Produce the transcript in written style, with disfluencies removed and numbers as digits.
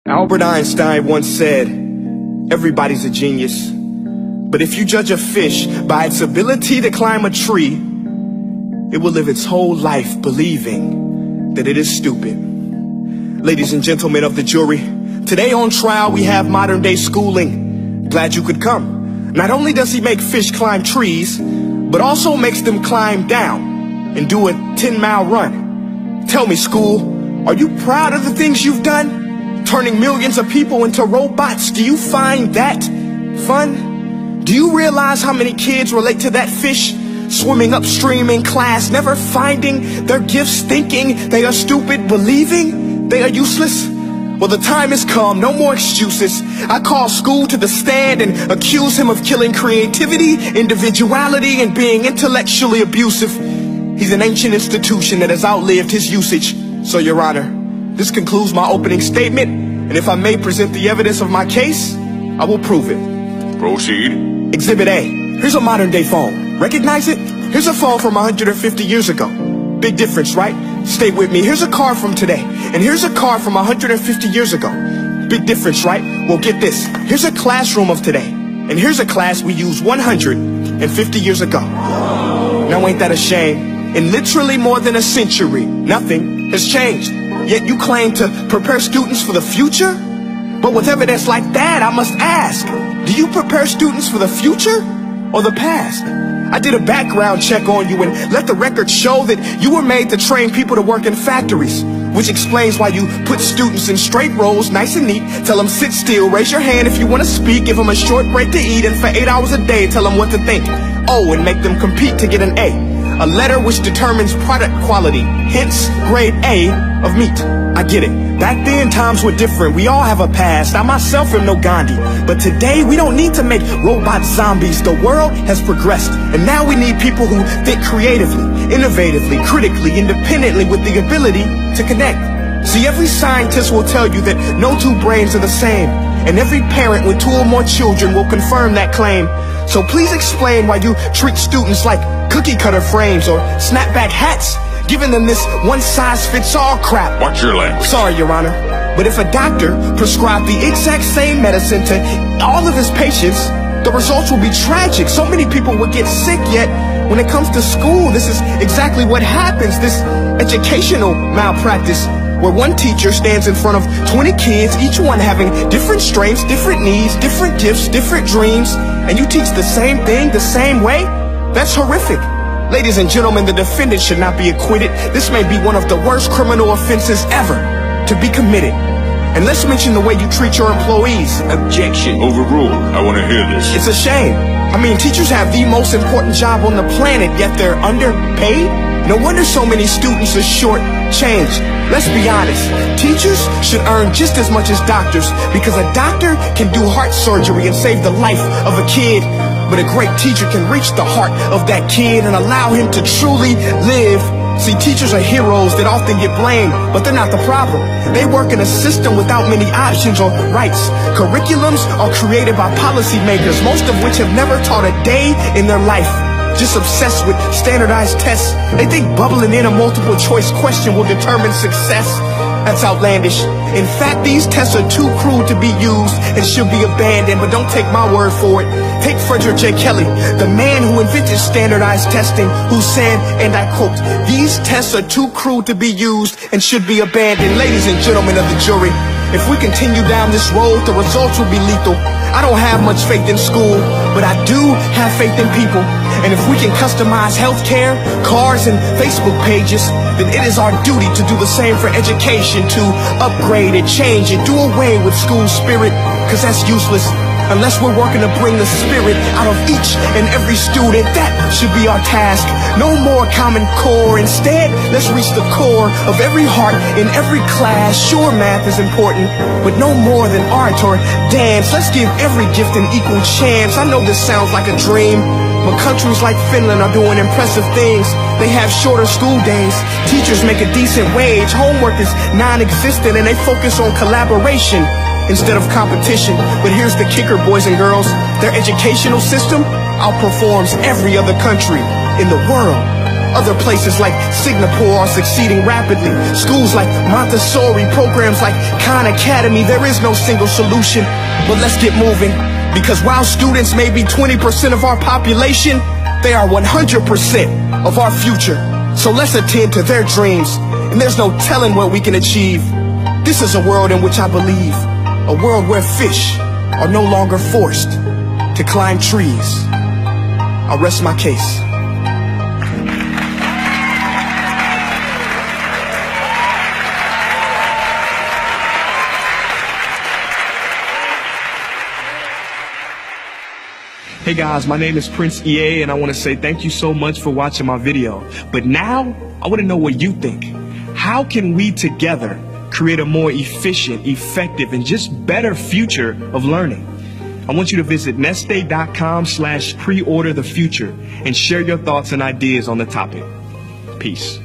Albert Einstein once said, everybody's a genius, but if you judge a fish by its ability to climb a tree, it will live its whole life believing that it is stupid. Ladies and gentlemen of the jury, today on trial we have modern day schooling. Glad you could come. Not only does he make fish climb trees, but also makes them climb down and do a 10-mile run. Tell me, school, are you proud of the things you've done? Turning millions of people into robots, do you find that fun? Do you realize how many kids relate to that fish? Swimming upstream in class, never finding their gifts, thinking they are stupid, believing they are useless? Well, the time has come, no more excuses. I call school to the stand and accuse him of killing creativity, individuality, and being intellectually abusive. He's an ancient institution that has outlived his usage. So, Your Honor, this concludes my opening statement, and if I may present the evidence of my case, I will prove it. Proceed. Exhibit A. Here's a modern day phone. Recognize it? Here's a phone from 150 years ago. Big difference, right? Stay with me. Here's a car from today, and here's a car from 150 years ago. Big difference, right? Well, get this. Here's a classroom of today, and here's a class we used 150 years ago. Now ain't that a shame? In literally more than a century, nothing has changed. Yet you claim to prepare students for the future? But with evidence like that, I must ask, do you prepare students for the future or the past? I did a background check on you and let the record show that you were made to train people to work in factories, which explains why you put students in straight rows, nice and neat, tell them sit still, raise your hand if you want to speak, give them a short break to eat, and for 8 hours a day tell them what to think. Oh, and make them compete to get an A letter which determines product quality, hence grade A of meat. I get it. Back then, times were different. We all have a past. I myself am no Gandhi. But today, we don't need to make robot zombies. The world has progressed. And now we need people who think creatively, innovatively, critically, independently, with the ability to connect. See, every scientist will tell you that no two brains are the same. And every parent with 2 or more children will confirm that claim. So please explain why you treat students like cookie cutter frames or snapback hats, giving them this one-size-fits-all crap. Watch your language. Sorry, Your Honor, but if a doctor prescribed the exact same medicine to all of his patients, the results will be tragic. So many people will get sick, yet when it comes to school, this is exactly what happens. This educational malpractice, where one teacher stands in front of 20 kids, each one having different strengths, different needs, different gifts, different dreams, and you teach the same thing the same way? That's horrific. Ladies and gentlemen, the defendant should not be acquitted. This may be one of the worst criminal offenses ever to be committed. And let's mention the way you treat your employees. Objection. Overruled. I want to hear this. It's a shame. I mean, teachers have the most important job on the planet, yet they're underpaid? No wonder so many students are short-changed. Let's be honest. Teachers should earn just as much as doctors, because a doctor can do heart surgery and save the life of a kid. But a great teacher can reach the heart of that kid and allow him to truly live. See, teachers are heroes that often get blamed, but they're not the problem. They work in a system without many options or rights. Curriculums are created by policymakers, most of which have never taught a day in their life. Just obsessed with standardized tests. They think bubbling in a multiple choice question will determine success. That's outlandish. In fact, these tests are too cruel to be used and should be abandoned, but don't take my word for it. Take Frederick J. Kelly, the man who invented standardized testing, who said, and I quote, "These tests are too cruel to be used and should be abandoned." Ladies and gentlemen of the jury, if we continue down this road, the results will be lethal. I don't have much faith in school, but I do have faith in people. And if we can customize healthcare, cars, and Facebook pages, then it is our duty to do the same for education, to upgrade and change and do away with school spirit, because that's useless. Unless we're working to bring the spirit out of each and every student, that should be our task. No more Common Core. Instead, let's reach the core of every heart in every class. Sure, math is important, but no more than art or dance. Let's give every gift an equal chance. I know this sounds like a dream, but countries like Finland are doing impressive things. They have shorter school days. Teachers make a decent wage. Homework is non-existent, and they focus on collaboration instead of competition. But here's the kicker, boys and girls. Their educational system outperforms every other country in the world. Other places like Singapore are succeeding rapidly. Schools like Montessori, programs like Khan Academy. There is no single solution, but let's get moving. Because while students may be 20% of our population, they are 100% of our future. So let's attend to their dreams, and there's no telling what we can achieve. This is a world in which I believe, a world where fish are no longer forced to climb trees. I'll rest my case. Hey guys, my name is Prince EA, and I want to say thank you so much for watching my video. But now, I want to know what you think. How can we together create a more efficient, effective, and just better future of learning? I want you to visit nestday.com/preorder the future and share your thoughts and ideas on the topic. Peace.